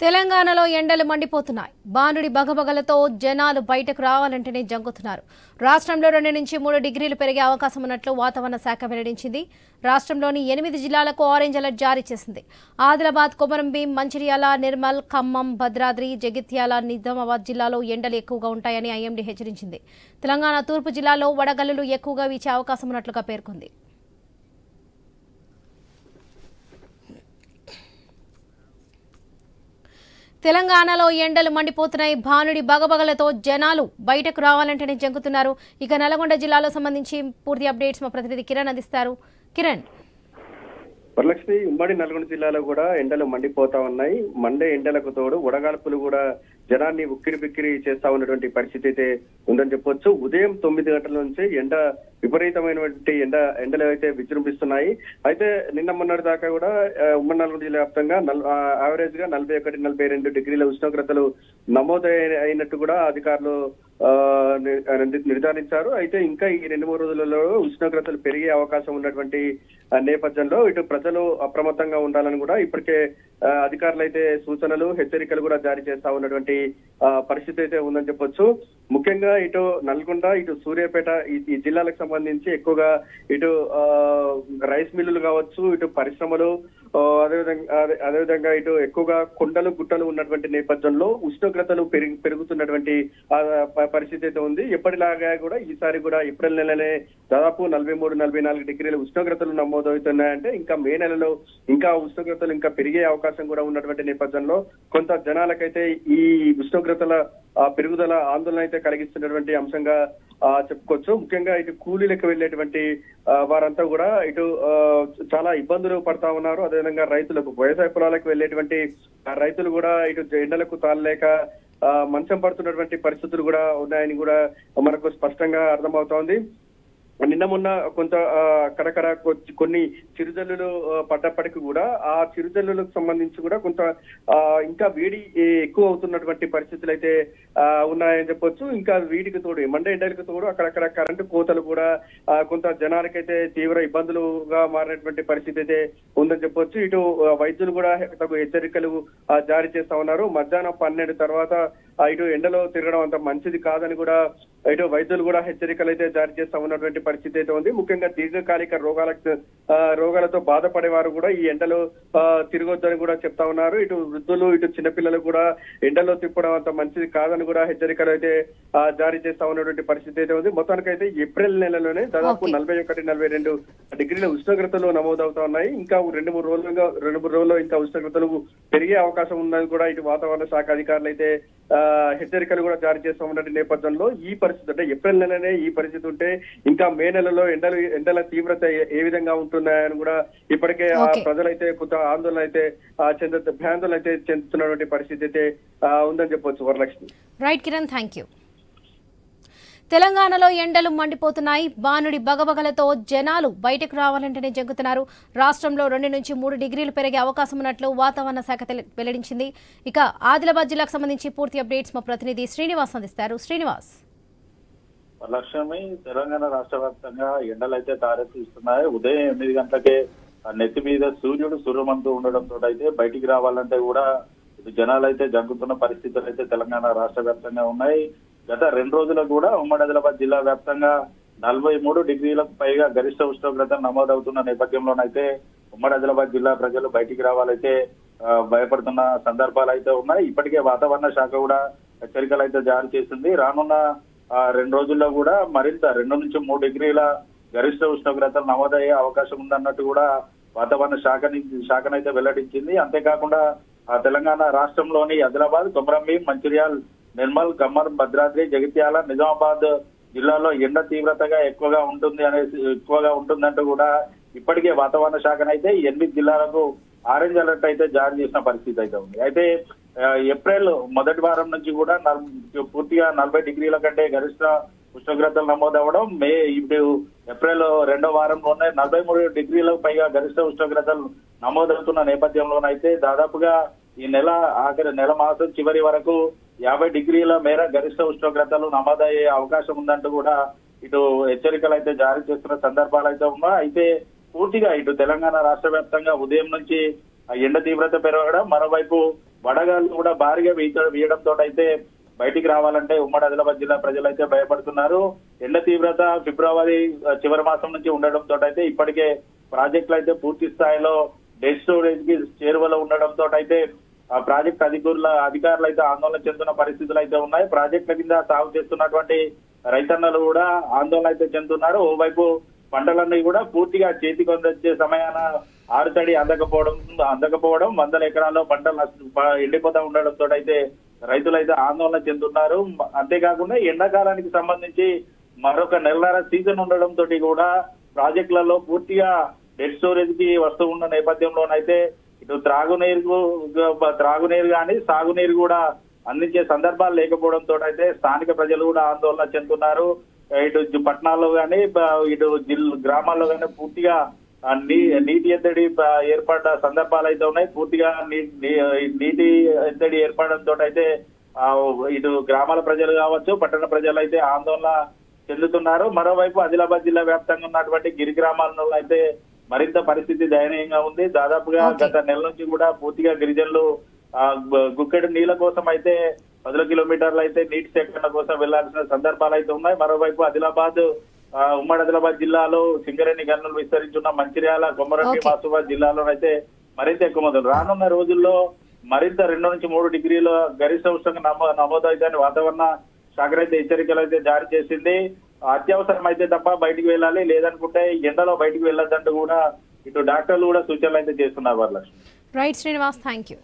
తెలంగాణలో ఎండలు మండిపోతున్నాయి. బానుడి బగబగలతో జనాలు బయటకు రావాలంటేనే జంకుతున్నారు. రాష్ట్రంలో 2 నుంచి 3 డిగ్రీలు పెరిగే అవకాశం ఉన్నట్లు వాతావరణ శాఖ వెల్లడించింది. రాష్ట్రంలోని 8 జిల్లాలకు ఆరెంజ్ అలర్ట్ జారీ చేసింది. ఆదిలాబాద్, కొమరంభీం, మంచిర్యాల, నిర్మల్, ఖమ్మం, భద్రాద్రి, జగిత్యాల, నిజామాబాద్ జిల్లాలో ఎండలు ఎక్కువగా ఉంటాయని ఐఎండీ హెచ్చరించింది. తెలంగాణ తూర్పు జిల్లాలో వడగళ్లు ఎక్కువగా వీచే అవకాశం ఉన్నట్లుగా పేర్కొంది. తెలంగాణలో ఎండలు మండిపోతున్నాయి. భానుడి బగబగలతో జనాలు బయటకు రావాలంటేనే జంకుతున్నారు. ఇక నల్గొండ జిల్లాలో సంబంధించి పూర్తి అప్డేట్స్ మా ప్రతినిధి కిరణ్ అందిస్తారు. కిరణ్, వరలక్ష్మి, ఉమ్మడి నల్గొండ జిల్లాలో కూడా ఎండలు మండిపోతా ఉన్నాయి. మండే ఎండలకు తోడు వడగాల్పులు కూడా జనాన్ని ఉక్కిరి బిక్కిరి చేస్తా ఉన్నటువంటి పరిస్థితి అయితే ఉందని చెప్పొచ్చు. ఉదయం 9 గంటల నుంచి విపరీతమైనటువంటి ఎండలు అయితే విజృంభిస్తున్నాయి. అయితే నిన్న మొన్నటి దాకా కూడా ఉమ్మడి నల్గొండ జిల్లా వ్యాప్తంగా యావరేజ్ గా 41-42 డిగ్రీల ఉష్ణోగ్రతలు నమోదైనట్టు కూడా అధికారులు నిర్ధారించారు. అయితే ఇంకా ఈ 2-3 రోజులలో ఉష్ణోగ్రతలు పెరిగే అవకాశం ఉన్నటువంటి నేపథ్యంలో ఇటు ప్రజలు అప్రమత్తంగా ఉండాలని కూడా ఇప్పటికే అధికారులు అయితే సూచనలు, హెచ్చరికలు కూడా జారీ చేస్తా ఉన్నటువంటి పరిస్థితి అయితే ఉందని చెప్పొచ్చు. ముఖ్యంగా ఇటు నల్గొండ, ఇటు సూర్యాపేట ఈ జిల్లాలకు సంబంధించి ఎక్కువగా ఇటు రైస్ మిల్లులు కావచ్చు, ఇటు పరిశ్రమలు, అదేవిధంగా ఇటు ఎక్కువగా కొండలు గుట్టలు ఉన్నటువంటి నేపథ్యంలో ఉష్ణోగ్రతలు పెరుగుతున్నటువంటి పరిస్థితి అయితే ఉంది. ఎప్పటిలాగా కూడా ఈసారి కూడా ఏప్రిల్ నెలనే దాదాపు 43-44 డిగ్రీల ఉష్ణోగ్రతలు నమోదవుతున్నాయంటే ఇంకా మే నెలలో ఇంకా ఉష్ణోగ్రతలు ఇంకా పెరిగే అవకాశం కూడా ఉన్నటువంటి నేపథ్యంలో కొంత జనాలకైతే ఈ ఉష్ణోగ్రతల పెరుగుదల ఆందోళన అయితే కలిగిస్తున్నటువంటి అంశంగా చెప్పుకోవచ్చు. ముఖ్యంగా ఇటు కూలీలకు వెళ్లేటువంటి వారంతా కూడా ఇటు చాలా ఇబ్బందులు పడతా ఉన్నారు. అదేవిధంగా రైతులకు, వ్యవసాయ పొలాలకు వెళ్లేటువంటి రైతులు కూడా ఇటు ఎండలకు తాళలేక మంచం పడుతున్నటువంటి పరిస్థితులు కూడా ఉన్నాయని కూడా మనకు స్పష్టంగా అర్థమవుతోంది. నిన్న మొన్న కొంత అక్కడక్కడ కొన్ని చిరుజల్లులు పడ్డప్పటికీ కూడా ఆ చిరుజల్లులకు సంబంధించి కూడా కొంత ఇంకా వేడి ఎక్కువ అవుతున్నటువంటి పరిస్థితులు అయితే ఉన్నాయని చెప్పొచ్చు. ఇంకా వీడికి తోడు మండే ఎండలకు తోడు అక్కడక్కడ కరెంటు కోతలు కూడా కొంత జనాలకైతే తీవ్ర ఇబ్బందులుగా మారినటువంటి పరిస్థితి అయితే ఉందని చెప్పొచ్చు. ఇటు వైద్యులు కూడా తగు హెచ్చరికలు జారీ చేస్తా ఉన్నారు. మధ్యాహ్నం 12 తర్వాత ఇటు ఎండలో తిరగడం అంత మంచిది కాదని కూడా ఇటు వైద్యులు కూడా హెచ్చరికలు అయితే జారీ చేస్తా ఉన్నటువంటి పరిస్థితి అయితే ఉంది. ముఖ్యంగా దీర్ఘకాలిక రోగాలతో బాధపడే వారు కూడా ఈ ఎండలో తిరగొద్దని కూడా చెప్తా ఉన్నారు. ఇటు వృద్ధులు, ఇటు చిన్నపిల్లలు కూడా ఎండలో తిప్పడం అంత మంచిది కాదని కూడా హెచ్చరికలు అయితే జారీ చేస్తా ఉన్నటువంటి పరిస్థితి అయితే ఉంది. మొత్తానికైతే ఏప్రిల్ నెలలోనే దాదాపు 41-42 డిగ్రీల ఉష్ణోగ్రతలు నమోదవుతా ఉన్నాయి. ఇంకా 2-3 రోజుల్లో ఇంకా ఉష్ణోగ్రతలు పెరిగే అవకాశం ఉందని కూడా ఇటు వాతావరణ శాఖ అధికారులు అయితే హెచ్చరికలు కూడా జారీ చేస్తా ఉన్నటువంటి నేపథ్యంలో ఈ పరిస్థితి అంటే ఏప్రిల్ నెలనే ఈ పరిస్థితి ఉంటే ఇంకా మే నెలలో ఎండల తీవ్రత ఏ విధంగా ఉంటుందని కూడా ఇప్పటికే ప్రజలైతే కొంత ఆందోళన అయితే భయాందోళన అయితే చెందుతున్నటువంటి పరిస్థితి అయితే ఉందని చెప్పొచ్చు. Varalakshmi. Right Kiran, thank you. తెలంగాణలో ఎండలు మండిపోతున్నాయి. బానుడి బగబగలతో జనాలు బయటకు రావాలంటేనే జంకుతున్నారు. రాష్ట్రంలో 2 నుంచి 3 డిగ్రీలు పెరిగే అవకాశం ఉన్నట్లు వాతావరణ శాఖ వెల్లడించింది. ఇక ఆదిలాబాద్ జిల్లాకు సంబంధించి పూర్తి అప్డేట్స్ మా ప్రతినిధి శ్రీనివాస్ అందిస్తారు. శ్రీనివాస్. లక్ష్మి, తెలంగాణ రాష్ట్ర వ్యాప్తంగా ఎండలు అయితే తారెత్తిస్తున్నాయి. ఉదయం 8 గంటలకే నెత్తి మీద సూర్యుడు సురమంతూ ఉండడంతో అయితే బయటికి రావాలంటే కూడా జనాలు అయితే జంకుతున్న పరిస్థితులు అయితే తెలంగాణ రాష్ట్ర వ్యాప్తంగా ఉన్నాయి. గత 2 రోజులకు కూడా ఉమ్మడి ఆదిలాబాద్ జిల్లా వ్యాప్తంగా 43 డిగ్రీలకు పైగా గరిష్ట ఉష్ణోగ్రత నమోదవుతున్న నేపథ్యంలోనైతే ఉమ్మడి ఆదిలాబాద్ జిల్లా ప్రజలు బయటికి రావాలైతే భయపడుతున్న సందర్భాలు అయితే ఉన్నాయి. ఇప్పటికే వాతావరణ శాఖ కూడా హెచ్చరికలు అయితే జారీ చేసింది. రానున్న 2 రోజుల్లో కూడా మరింత 2 నుంచి 3 డిగ్రీల గరిష్ట ఉష్ణోగ్రతలు నమోదయ్యే అవకాశం ఉందన్నట్టు కూడా వాతావరణ శాఖనైతే వెల్లడించింది. అంతేకాకుండా తెలంగాణ రాష్ట్రంలోని ఆదిలాబాద్, కొమరంభీం, మంచిర్యాల్, నిర్మల్, ఖమ్మం, భద్రాద్రి, జగిత్యాల, నిజామాబాద్ జిల్లాలో ఎండ తీవ్రతగా ఎక్కువగా ఉంటుందంటూ కూడా ఇప్పటికే వాతావరణ శాఖనైతే 8 జిల్లాలకు ఆరెంజ్ అలర్ట్ అయితే జారీ చేసిన పరిస్థితి అయితే ఉంది. అయితే ఏప్రిల్ మొదటి వారం నుంచి కూడా పూర్తిగా 40 డిగ్రీల కంటే గరిష్ట ఉష్ణోగ్రతలు నమోదవడం, ఇప్పుడు ఏప్రిల్ 2వ వారంలోనే 43 డిగ్రీలకు పైగా గరిష్ట ఉష్ణోగ్రతలు నమోదవుతున్న నేపథ్యంలోనైతే దాదాపుగా ఈ నెల మాసం చివరి వరకు 50 డిగ్రీల మేర గరిష్ట ఉష్ణోగ్రతలు నమోదయ్యే అవకాశం ఉందంటూ కూడా ఇటు హెచ్చరికలు అయితే జారీ చేస్తున్న సందర్భాలు అయితే ఉన్నాయి. అయితే పూర్తిగా ఇటు తెలంగాణ రాష్ట్ర వ్యాప్తంగా ఉదయం నుంచి ఎండ తీవ్రత పెరగడం, మరోవైపు వడగాలు కూడా భారీగా వీయడంతో అయితే బయటికి రావాలంటే ఉమ్మడి ఆదిలాబాద్ జిల్లా ప్రజలైతే భయపడుతున్నారు. ఎండ తీవ్రత ఫిబ్రవరి చివరి మాసం నుంచి ఉండడంతో అయితే ఇప్పటికే ప్రాజెక్టులు అయితే పూర్తి స్థాయిలో డెడ్ స్టోరేజ్ కి చేరువలో ఉండడంతో అయితే ఆ ప్రాజెక్ట్ అధికారులు అయితే ఆందోళన చెందుతున్న పరిస్థితులు అయితే ఉన్నాయి. ప్రాజెక్టుల కింద సాగు చేస్తున్నటువంటి రైతన్నలు కూడా ఆందోళన అయితే చెందుతున్నారు. ఓవైపు పంటలన్నీ కూడా పూర్తిగా చేతికి వచ్చే సమయాన ఆరుతడి అందకపోవడం వందల ఎకరాల్లో పంటలు ఎండిపోతా ఉండడంతో అయితే రైతులైతే ఆందోళన చెందుతున్నారు. అంతేకాకుండా ఎండాకాలానికి సంబంధించి మరొక నెలన్నర సీజన్ ఉండడంతో కూడా ప్రాజెక్టులలో పూర్తిగా డెడ్ స్టోరేజ్ కి వస్తూ ఉన్న నేపథ్యంలోనైతే ఇటు త్రాగునీరు కానీ సాగునీరు కూడా అందించే సందర్భాలు లేకపోవడంతో అయితే స్థానిక ప్రజలు కూడా ఆందోళన చెందుతున్నారు. ఇటు పట్టణాల్లో కానీ ఇటు గ్రామాల్లో కానీ పూర్తిగా నీటి ఎద్దడి ఏర్పడ్డ సందర్భాలు అయితే ఉన్నాయి. పూర్తిగా నీటి ఎద్దడి ఏర్పడడంతో అయితే ఇటు గ్రామాల ప్రజలు కావచ్చు పట్టణ ప్రజలు అయితే ఆందోళన చెందుతున్నారు. మరోవైపు ఆదిలాబాద్ జిల్లా వ్యాప్తంగా ఉన్నటువంటి గిరి గ్రామాలలో అయితే మరింత పరిస్థితి దయనీయంగా ఉంది. దాదాపుగా గత నెల నుంచి కూడా పూర్తిగా గిరిజనులు గుక్కెడు నీళ్ల కోసం అయితే 10 కిలోమీటర్లు అయితే నీటి సేకరణ కోసం వెళ్లాల్సిన సందర్భాలు అయితే ఉన్నాయి. మరోవైపు ఉమ్మడి ఆదిలాబాద్ జిల్లాలో సింగరేణి గనులు విస్తరించున్న మంచిర్యాల కొమరంభీం ఆసిఫాబాద్ జిల్లాలోనైతే మరింత ఎక్కువ మంది రానున్న రోజుల్లో మరింత 2 నుంచి 3 డిగ్రీల గరిష్ట ఉష్ణంగా నమోదవుతాయని వాతావరణ శాఖ అయితే హెచ్చరికలు అయితే జారీ చేసింది. అత్యవసరం అయితే తప్ప బయటికి వెళ్ళాలి, లేదనుకుంటే ఎండలో బయటికి వెళ్ళొద్దంటూ కూడా ఇటు డాక్టర్లు కూడా సూచనలు అయితే చేస్తున్నారు. Varalakshmi. Right Srinivas, thank you.